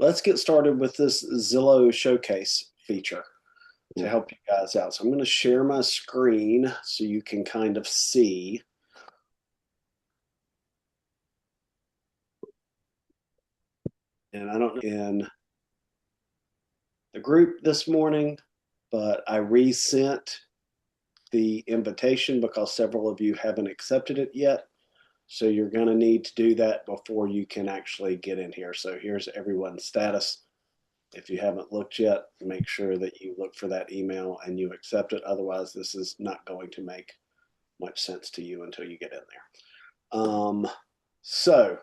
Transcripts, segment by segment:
let's get started with this Zillow Showcase feature to help you guys out. So I'm going to share my screen so you can kind of see. And I don't know in the group this morning, but I resent the invitation because several of you haven't accepted it yet. So you're going to need to do that before you can actually get in here. So here's everyone's status. If you haven't looked yet, make sure that you look for that email and you accept it. Otherwise, this is not going to make much sense to you until you get in there. So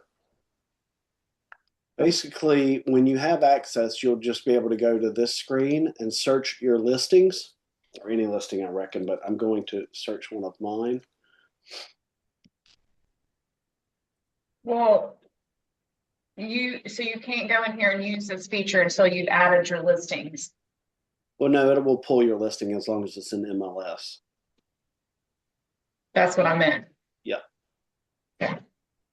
basically, when you have access, you'll just be able to go to this screen and search your listings, or any listing, I reckon, but I'm going to search one of mine. Well, so you can't go in here and use this feature until you've added your listings. Well, no, it will pull your listing as long as it's in MLS. That's what I meant. Yeah.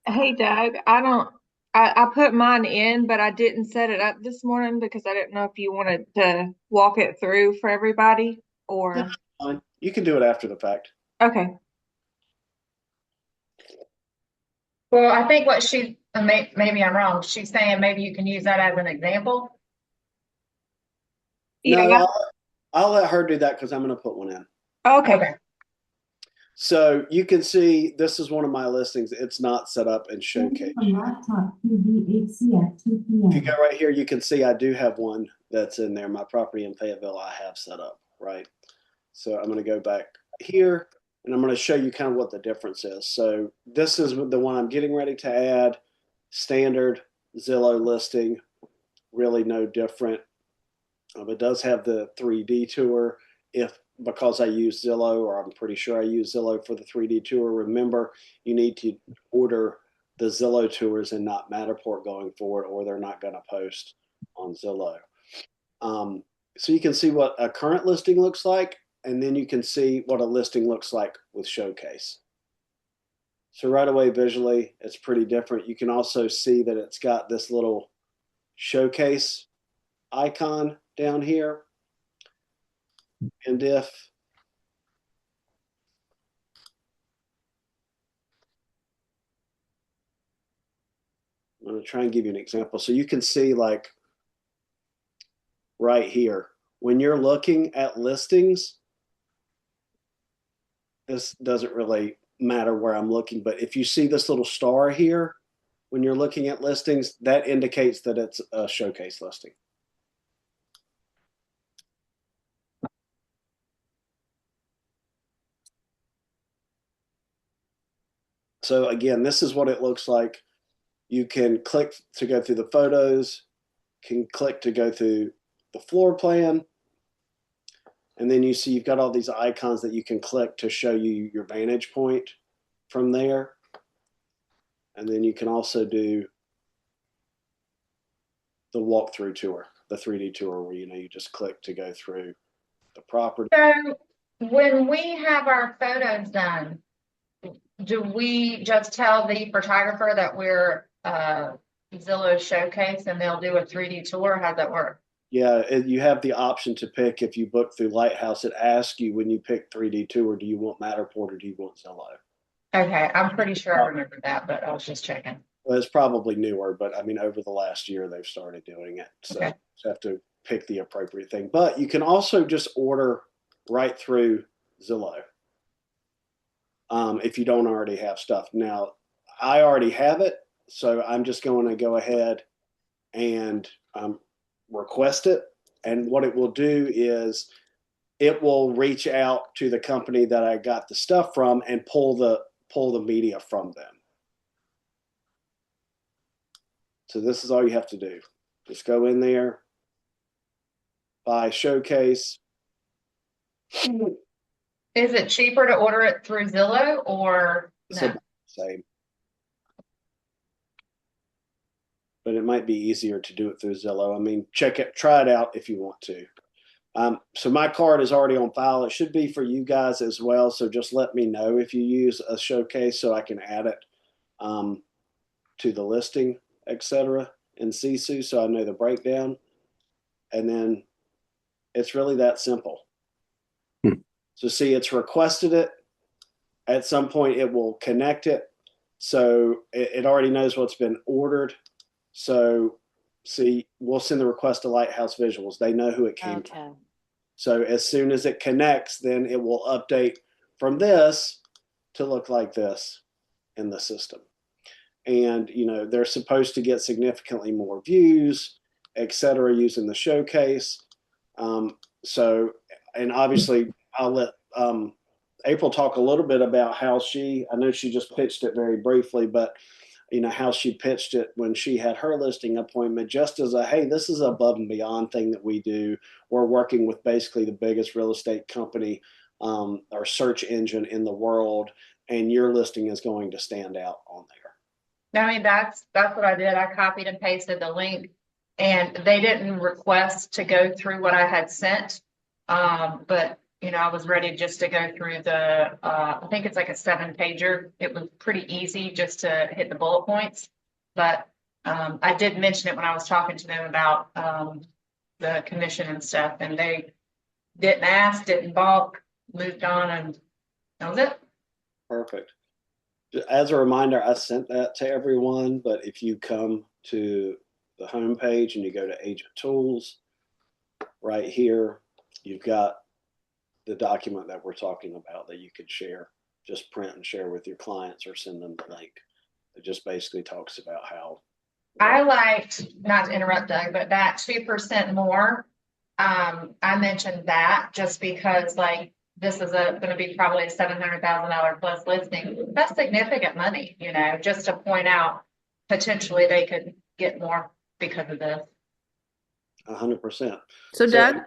Hey Doug, I put mine in, but I didn't set it up this morning because I didn't know if you wanted to walk it through for everybody or. Fine. You can do it after the fact. Okay. Well, I think what maybe I'm wrong. She's saying maybe you can use that as an example. No, Yeah. I'll let her do that because I'm going to put one in. Okay. So you can see this is one of my listings. It's not set up in Showcase. If you go right here, you can see I do have one that's in there. My property in Fayetteville I have set up, right? So I'm going to go back here and I'm going to show you kind of what the difference is. So this is the one I'm getting ready to add. Standard Zillow listing, really no different. It does have the 3D tour because I use Zillow, or I'm pretty sure I use Zillow for the 3D tour. Remember, you need to order the Zillow tours and not Matterport going forward, or they're not going to post on Zillow. So you can see what a current listing looks like, and then you can see what a listing looks like with Showcase. So right away, visually, it's pretty different. You can also see that it's got this little Showcase icon down here. And if I'm going to try and give you an example. So you can see like right here, when you're looking at listings, this doesn't really matter where I'm looking, but if you see this little star here, when you're looking at listings, that indicates that it's a Showcase listing. So again, this is what it looks like. You can click to go through the photos, can click to go through the floor plan, and then you see you've got all these icons that you can click to show you your vantage point from there. And then you can also do the walkthrough tour, the 3D tour, where you just click to go through the property. So when we have our photos done, do we just tell the photographer that we're Zillow Showcase and they'll do a 3D tour? How's that work? Yeah, you have the option to pick. If you book through Lighthouse, it asks you when you pick 3D tour, do you want Matterport or do you want Zillow? Okay, I'm pretty sure I remember that, but I was just checking. Well, it's probably newer, but I mean, over the last year, they've started doing it. So okay. You have to pick the appropriate thing. But you can also just order right through Zillow if you don't already have stuff. Now, I already have it, so I'm just going to go ahead and request it. And what it will do is it will reach out to the company that I got the stuff from and pull the media from them. So this is all you have to do. Just go in there, buy Showcase. Is it cheaper to order it through Zillow or it's no? Same. But it might be easier to do it through Zillow. I mean, try it out if you want to. So my card is already on file. It should be for you guys as well. So just let me know if you use a Showcase so I can add it to the listing, etc. in Sisu, so I know the breakdown. And then it's really that simple. So see, it's requested it. At some point, it will connect it. So it already knows what's been ordered. So see, we'll send the request to Lighthouse Visuals. They know who it came from. So as soon as it connects, then it will update from this to look like this in the system. And, you know, they're supposed to get significantly more views, et cetera, using the showcase. So, and obviously I'll let April talk a little bit about how I know she just pitched it very briefly, but you know, how she pitched it when she had her listing appointment, just as a, hey, this is above and beyond thing that we do. We're working with basically the biggest real estate company or search engine in the world, and your listing is going to stand out on there. I mean, that's what I did. I copied and pasted the link, and they didn't request to go through what I had sent. But you know, I was ready just to go through the, I think it's like a 7-pager. It was pretty easy just to hit the bullet points. But I did mention it when I was talking to them about the commission and stuff, and they didn't ask, didn't balk, moved on, and that was it. Perfect. As a reminder, I sent that to everyone, but if you come to the home page and you go to Agent Tools, right here, you've got the document that we're talking about that you could share, just print and share with your clients or send them the link. It just basically talks about how. I liked, not to interrupt Doug, but that 2% more. I mentioned that just because like this is going to be probably a $700,000 plus listing. That's significant money, you know, just to point out potentially they could get more because of this. 100%. So Doug,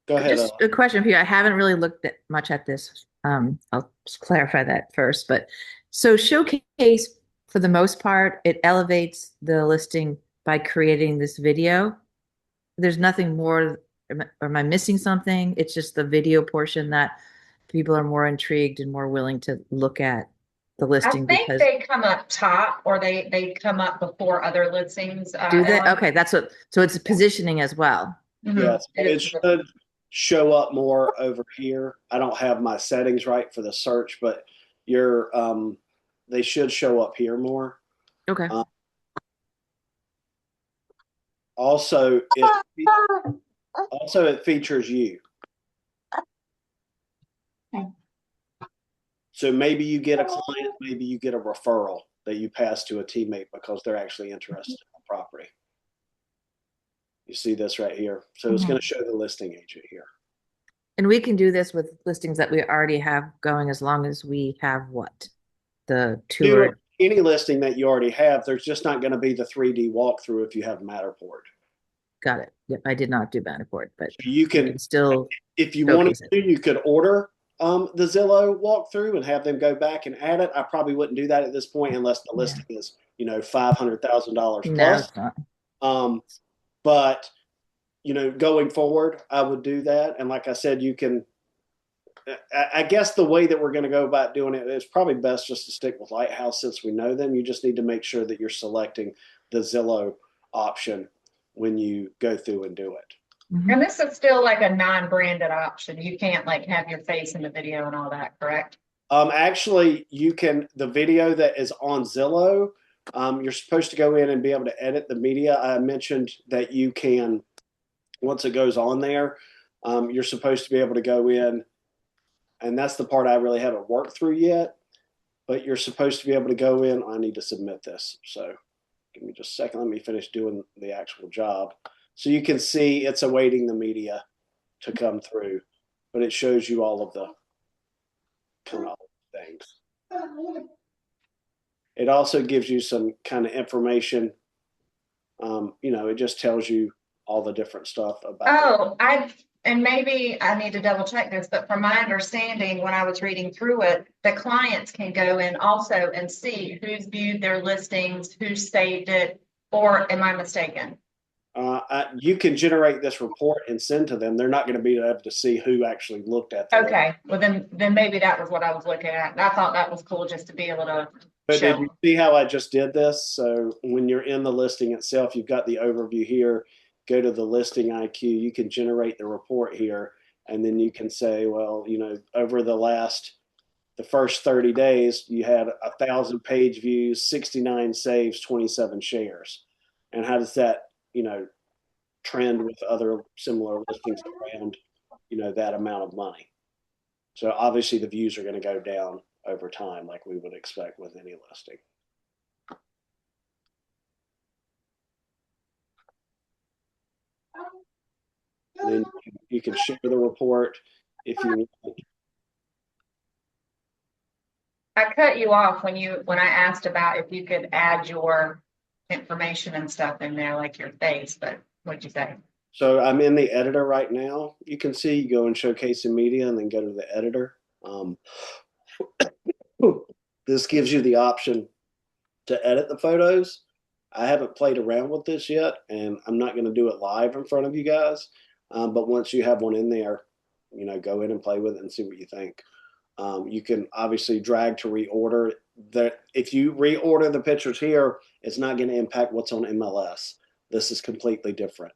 go ahead. Just a question for you. I haven't really looked much at this. I'll just clarify that first. But so Showcase, for the most part, it elevates the listing by creating this video. There's nothing more, or am I missing something? It's just the video portion that people are more intrigued and more willing to look at the listing. I think they come up top, or they come up before other listings. Do they? Okay, that's what. So it's positioning as well. Mm-hmm. Yes, it should show up more over here. I don't have my settings right for the search, but they should show up here more. Okay. Also, it features you. Okay. So maybe you get a client, maybe you get a referral that you pass to a teammate because they're actually interested in the property. You see this right here. So it's going to show the listing agent here. And we can do this with listings that we already have going as long as we have what? The tour. Any listing that you already have, there's just not going to be the 3D walkthrough if you have Matterport. Got it. Yep, I did not do Matterport, but you can still, if you wanted to, you could order the Zillow walkthrough and have them go back and add it. I probably wouldn't do that at this point unless the listing is, you know, $500,000 plus. No, but you know, going forward, I would do that. And like I said, you can. I guess the way that we're going to go about doing it is probably best just to stick with Lighthouse since we know them. You just need to make sure that you're selecting the Zillow option when you go through and do it. And this is still like a non-branded option. You can't like have your face in the video and all that, correct? Actually, you can. The video that is on Zillow, you're supposed to go in and be able to edit the media. I mentioned that you can, once it goes on there, you're supposed to be able to go in. And that's the part I really haven't worked through yet, but you're supposed to be able to go in. I need to submit this. So give me just a second. Let me finish doing the actual job. So you can see it's awaiting the media to come through, but it shows you all of the kind of things. It also gives you some kind of information. You know, it just tells you all the different stuff about and maybe I need to double check this, but from my understanding, when I was reading through it, the clients can go in also and see who's viewed their listings, who saved it, or am I mistaken? You can generate this report and send to them. They're not going to be able to see who actually looked at it. Okay, well then maybe that was what I was looking at. And I thought that was cool just to be able to But did you show. see how I just did this? So when you're in the listing itself, you've got the overview here. Go to the listing IQ. You can generate the report here, and then you can say, well, over the first 30 days, you had 1,000 page views, 69 saves, 27 shares. And how does that, trend with other similar listings around, that amount of money? So obviously the views are going to go down over time, like we would expect with any listing. And then you can share the report if you want. I cut you off when I asked about if you could add your information and stuff in there, like your face, but what'd you say? So I'm in the editor right now. You can see, you go in Showcase and Media and then go to the editor. This gives you the option to edit the photos. I haven't played around with this yet, and I'm not going to do it live in front of you guys. But once you have one in there, go in and play with it and see what you think. You can obviously drag to reorder. If you reorder the pictures here, it's not going to impact what's on MLS. This is completely different.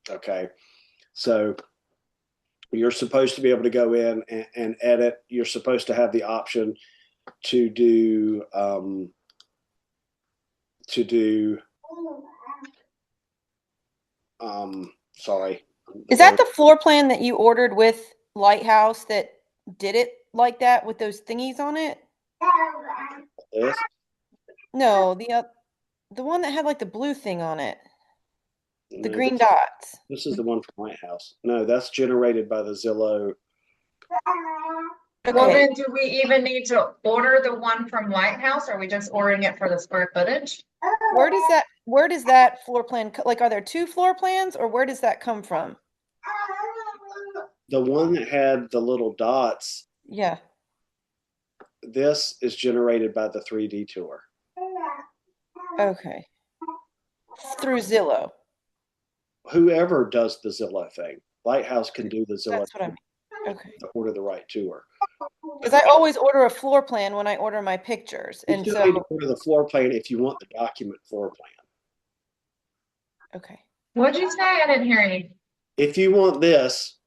Okay, so you're supposed to be able to go in and edit. You're supposed to have the option to do sorry. Is that the floor plan that you ordered with Lighthouse that did it like that with those thingies on it? This? No, the one that had like the blue thing on it, the No, green dots. this is the one from White House. No, that's generated by the Zillow. Well, Okay. then do we even need to order the one from White House? Or are we just ordering it for the square footage? Where does that floor plan like, are there two floor plans or where does that come from? The one that had the little dots, Yeah. this is generated by the 3D tour. Okay. Through Zillow. Whoever does the Zillow thing, Lighthouse can do the Zillow That's what I mean. Okay. to order the right tour. Because I always order a floor plan when I order my pictures. You And still so, need to order the floor plan if you want the document floor plan. okay. What'd you say? I didn't hear you. If you want this,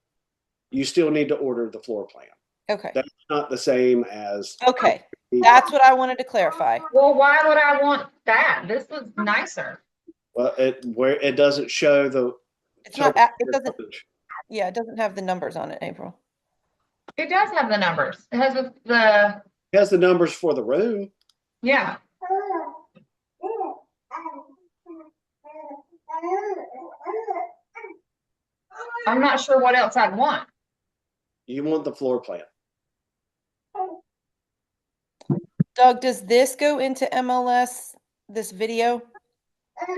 you still need to order the floor plan. Okay. That's not the same as. Okay. That's what I wanted to clarify. Well, why would I want that? This was nicer. Well, it doesn't show the. It's not, it doesn't, yeah, it doesn't have the numbers on it, April. It does have the numbers. It has It has the numbers for the room. yeah. I'm not sure what else I'd want. You want the floor plan. Doug, does this go into MLS, this video?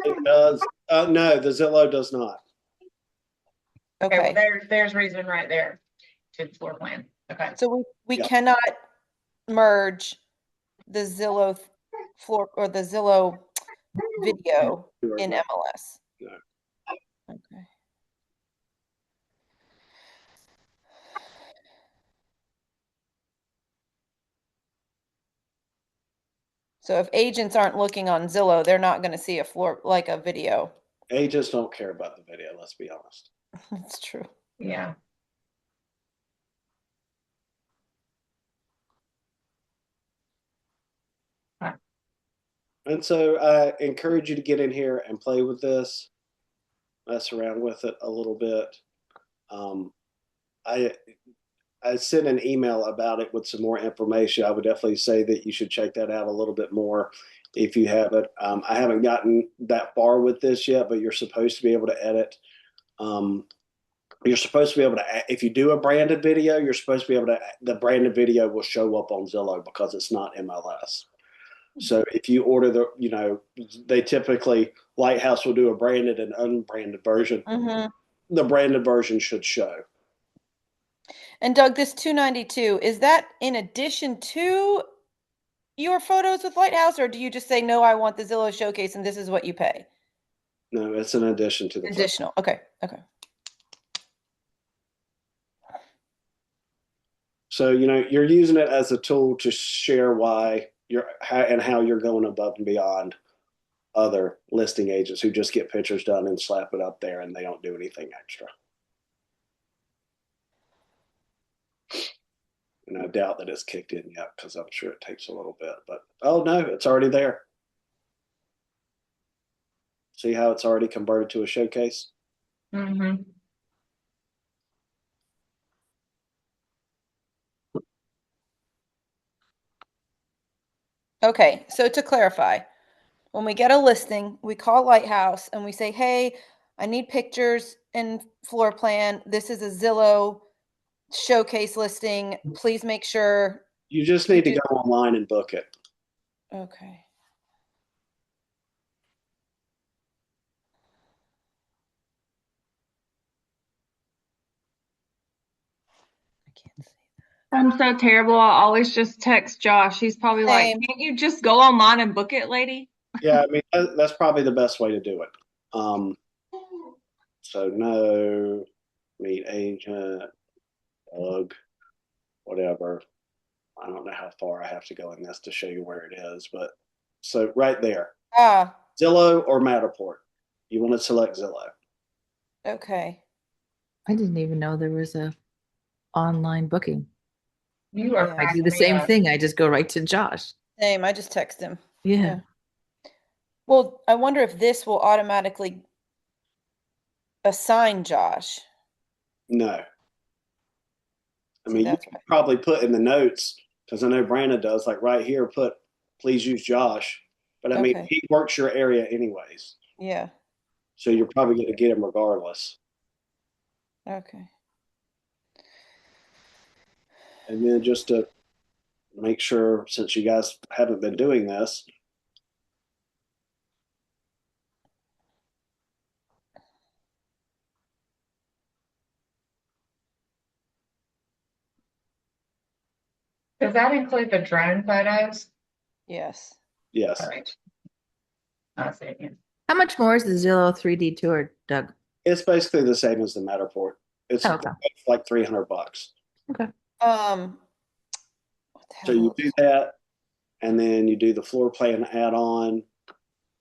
It does. No, the Zillow does not. Okay, well, Okay. there's reason right there to the floor plan. Okay. So we Yeah. cannot merge the Zillow floor or the Zillow video in MLS. No. Okay. So if agents aren't looking on Zillow, they're not going to see a floor like a video. Agents don't care about the video, let's be honest. That's true. Yeah. And so I encourage you to get in here and play with this, mess around with it a little bit. I sent an email about it with some more information. I would definitely say that you should check that out a little bit more if you haven't. I haven't gotten that far with this yet, but you're supposed to be able to edit. You're supposed to be able to, if you do a branded video, you're supposed to be able to, the branded video will show up on Zillow because it's not MLS. So if you order they typically, Lighthouse will do a branded and unbranded version. Mm-hmm. The branded version should show. And Doug, this $292, is that in addition to your photos with Lighthouse, or do you just say, no, I want the Zillow Showcase and this is what you pay? No, it's an addition to the Additional. Okay. Okay. So, you're using it as a tool to share why, how you're going above and beyond other listing agents who just get pictures done and slap it up there and they don't do anything extra. And I doubt that it's kicked in yet because I'm sure it takes a little bit. But oh no, it's already there. See how it's already converted to a showcase? Mm-hmm. Okay, so to clarify, when we get a listing, we call Lighthouse and we say, hey, I need pictures and floor plan. This is a Zillow showcase listing. Please make sure You just you need to do. go online and book it. Okay. I can't see. I'm so terrible. I always just text Josh. He's probably like, Same. can't you just go online and book it, lady? Yeah, I mean that's probably the best way to do it. So no, meet agent, bug, whatever. I don't know how far I have to go in this to show you where it is, but so right there, Ah, Zillow or Matterport. You want to select Zillow. okay. I didn't even know there was a online booking. You are Yeah. I do cracking the me same up. thing. I just go right to Josh. Same. I just text him. Yeah. Well, I wonder if this will automatically assign Josh. No, I See, mean you that's can right. probably put in the notes because I know Brandon does. Like right here, put please use Josh. But I mean Okay. he works your area anyways, Yeah. so you're probably going to get him regardless. Okay. And then just to make sure, since you guys haven't been doing this, Does that include the drone photos? Yes. yes, All right. I see it. How much more is the Zillow 3D tour, Doug? it's basically the same as the Matterport. It's Oh, okay. like $300. Okay. What the So you hell? do that, and then you do the floor plan add-on,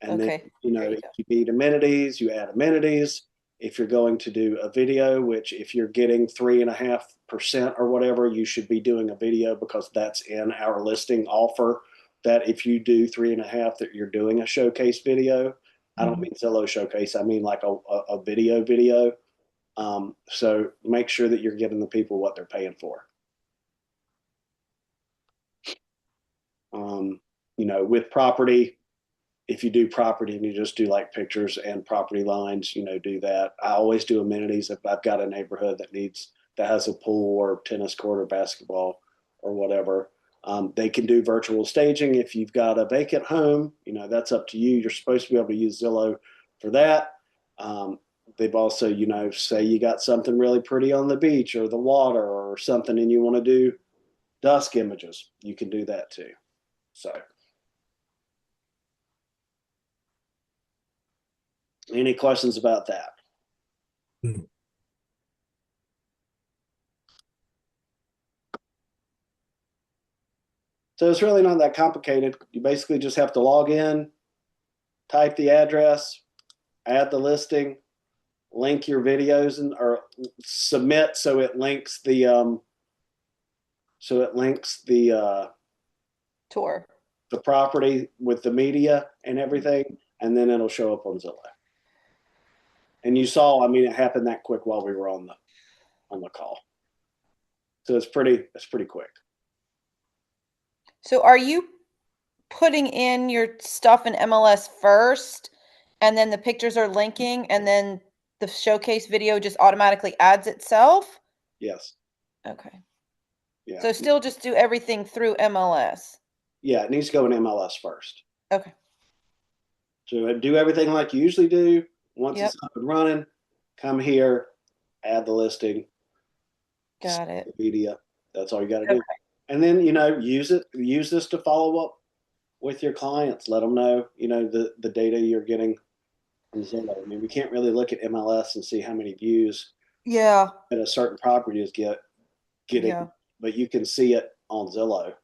and then Okay. There you if go. you need amenities, you add amenities. If you're going to do a video, which if you're getting 3.5% or whatever, you should be doing a video because that's in our listing offer. That if you do 3.5, that you're doing a showcase video. I don't mean Zillow Showcase. I mean like a video. So make sure that you're giving the people what they're paying for. With property, if you do property and you just do like pictures and property lines, do that. I always do amenities if I've got a neighborhood that has a pool or tennis court or basketball or whatever. They can do virtual staging if you've got a vacant home. That's up to you. You're supposed to be able to use Zillow for that. They've also, say you got something really pretty on the beach or the water or something, and you want to do dusk images. You can do that too. So, any questions about that? So it's really not that complicated. You basically just have to log in, type the address, add the listing, link your videos or submit so it links Tour. the property with the media and everything, and then it'll show up on Zillow. And you saw, it happened that quick while we were on the call. So it's pretty quick. So are you putting in your stuff in MLS first and then the pictures are linking and then the showcase video just automatically adds itself? Yes. Okay. Yeah. So still just do everything through MLS. Yeah, it needs to go in MLS first. Okay. So do everything like you usually do. Once Yep. it's up and running, come here, add the listing, Got it. media. That's all you got to Okay. do. And then, use this to follow up with your clients. Let them know, the data you're getting from Zillow. We can't really look at MLS and see how many views Yeah. that a certain property is getting, Yeah. but you can see it on Zillow.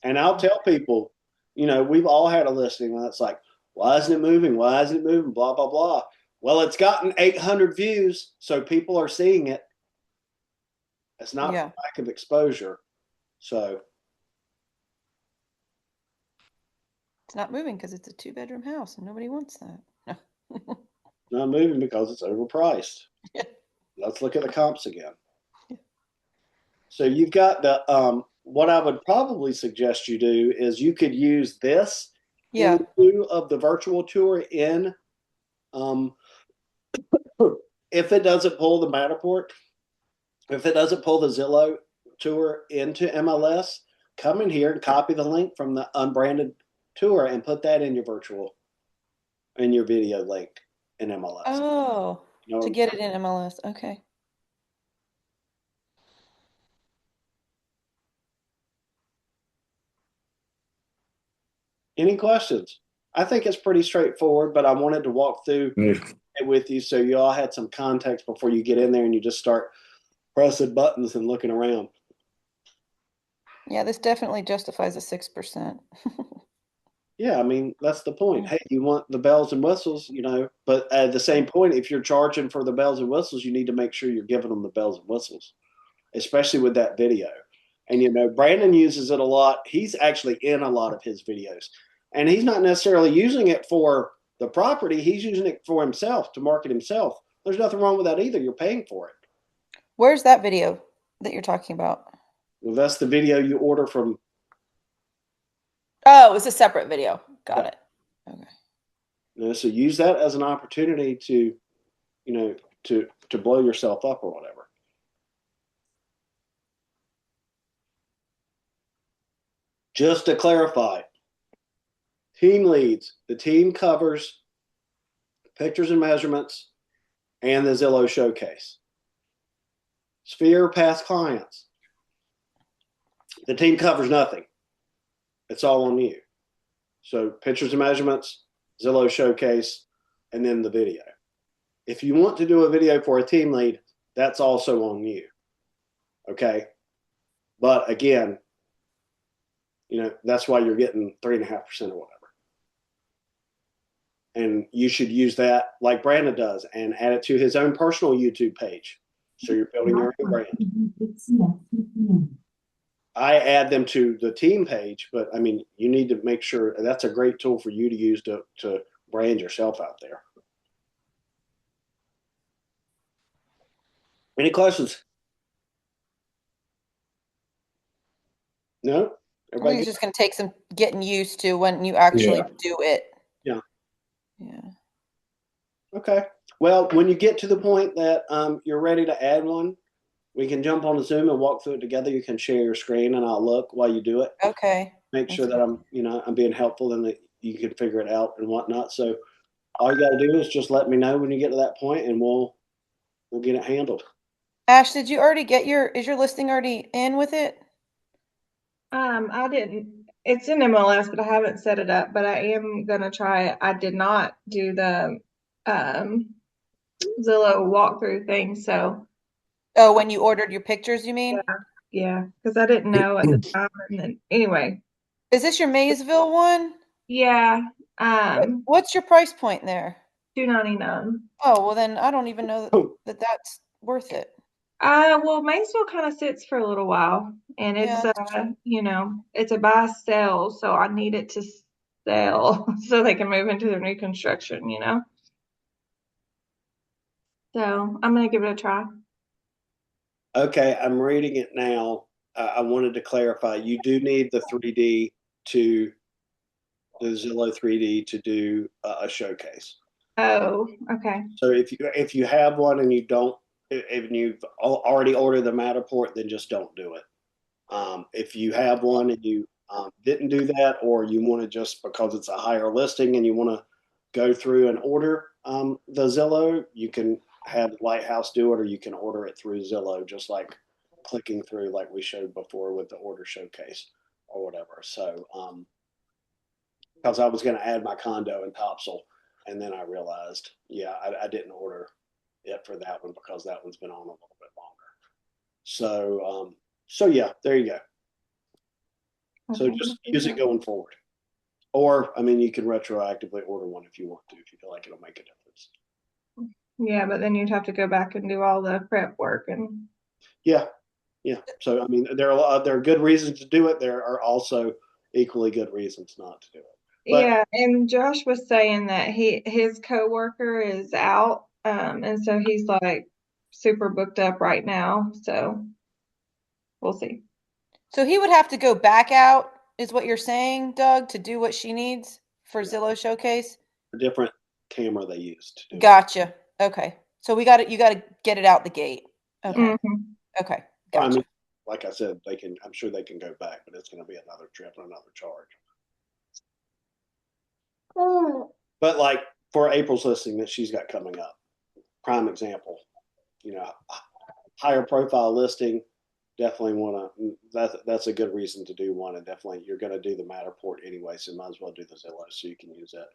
And I'll tell people, we've all had a listing that's like, why isn't it moving? Why isn't it moving? Blah, blah, blah. Well, it's gotten 800 views, so people are seeing it. It's not Yeah. for lack of exposure. So It's not moving because it's a 2-bedroom house and nobody wants that. No. not moving because it's overpriced. Yeah. Let's look at the comps again. So you've got the what I would probably suggest you do is you could use this Yeah. in lieu of the virtual tour in if it doesn't pull the Matterport, if it doesn't pull the Zillow tour into MLS, come in here and copy the link from the unbranded tour and put that in your video link in MLS. Oh, to get it in MLS. Okay. Any questions? I think it's pretty straightforward, but I wanted to walk through it with you so you all had some context before you get in there and you just start pressing buttons and looking around. Yeah, this definitely justifies a 6%. Yeah, I mean, that's the point. Hey, you want the bells and whistles, but at the same point, if you're charging for the bells and whistles, you need to make sure you're giving them the bells and whistles, especially with that video. And, Brandon uses it a lot. He's actually in a lot of his videos, and he's not necessarily using it for the property. He's using it for himself to market himself. There's nothing wrong with that either. You're paying for it. Where's that video that you're talking about? Well, that's the video you order from. Oh, it's a separate video. Got it. Okay. So use that as an opportunity to, to blow yourself up or whatever. Just to clarify, team leads, the team covers pictures and measurements and the Zillow Showcase. Sphere past clients, the team covers nothing. It's all on you. So pictures and measurements, Zillow Showcase, and then the video. If you want to do a video for a team lead, that's also on you. Okay. But again, that's why you're getting 3.5% or whatever. And you should use that like Brandon does and add it to his own personal YouTube page. So you're building your own brand. I add them to the team page, but I mean, you need to make sure that's a great tool for you to use to brand yourself out there. Any questions? No? I think it's just going to take some getting used to when you actually do it. Yeah. Yeah. Okay. Well, when you get to the point that you're ready to add one, we can jump on a Zoom and walk through it together. You can share your screen and I'll look while you do it. Okay. Make sure that I'm being helpful and that you can figure it out and whatnot. So all you got to do is just let me know when you get to that point and we'll get it handled. Ash, did you already get is your listing already in with it? I didn't. It's in MLS, but I haven't set it up. But I am gonna try it. I did not do the Zillow walkthrough thing, so. Oh, when you ordered your pictures, you mean? Yeah, because I didn't know at the time. And then anyway. Is this your Maysville one? Yeah. What's your price point there? $299. Oh, well then I don't even know that that's worth it. Well, Maysville kind of sits for a little while, and it's it's a buy sell, so I need it to sell so they can move into their new construction, So I'm gonna give it a try. Okay, I'm reading it now. I wanted to clarify. You do need the 3D the Zillow 3D to do a showcase. Oh, okay. So if you have one and if you've already ordered the Matterport, then just don't do it. If you have one and you didn't do that, or you want to just because it's a higher listing and you want to go through and order the Zillow, you can have Lighthouse do it, or you can order it through Zillow, just like clicking through like we showed before with the order showcase or whatever. So because I was going to add my condo in Topsail, and then I realized, I didn't order it for that one because that one's been on a little bit longer. So yeah, there you go. So Okay. just use it going forward. Or, I mean, you can retroactively order one if you want to, if you feel like it'll make a difference. Yeah, but then you'd have to go back and do all the prep work and. Yeah. Yeah. So, I mean, there are good reasons to do it. There are also equally good reasons not to do it. But Yeah, and Josh was saying that his coworker is out, and so he's like super booked up right now. So we'll see. So he would have to go back out, is what you're saying, Doug, to do what she needs for Yeah. Zillow Showcase? a different camera they used to do it. Gotcha. Okay. So you got to get it out the gate. Okay. Mhm. Okay. I Gotcha. mean, like I said, I'm sure they can go back, but it's going to be another trip and another charge. But like for April's listing that she's got coming up, prime example, higher profile listing, definitely want to, that's a good reason to do one. And definitely you're going to do the Matterport anyway, so might as well do the Zillow so you can use that.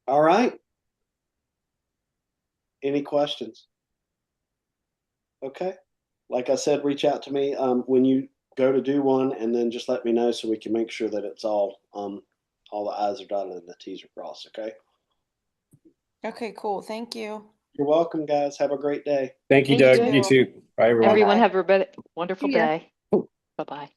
All right. Any questions? Okay. Like I said, reach out to me when you go to do one, and then just let me know so we can make sure that it's all the I's are dotted and the T's are crossed. Okay. Okay, cool. Thank you. You're welcome, guys. Have a great day. Thank you, Thank Doug. you. You too. Bye, everyone. Everyone Bye-bye. have a wonderful Yeah. day. Bye-bye.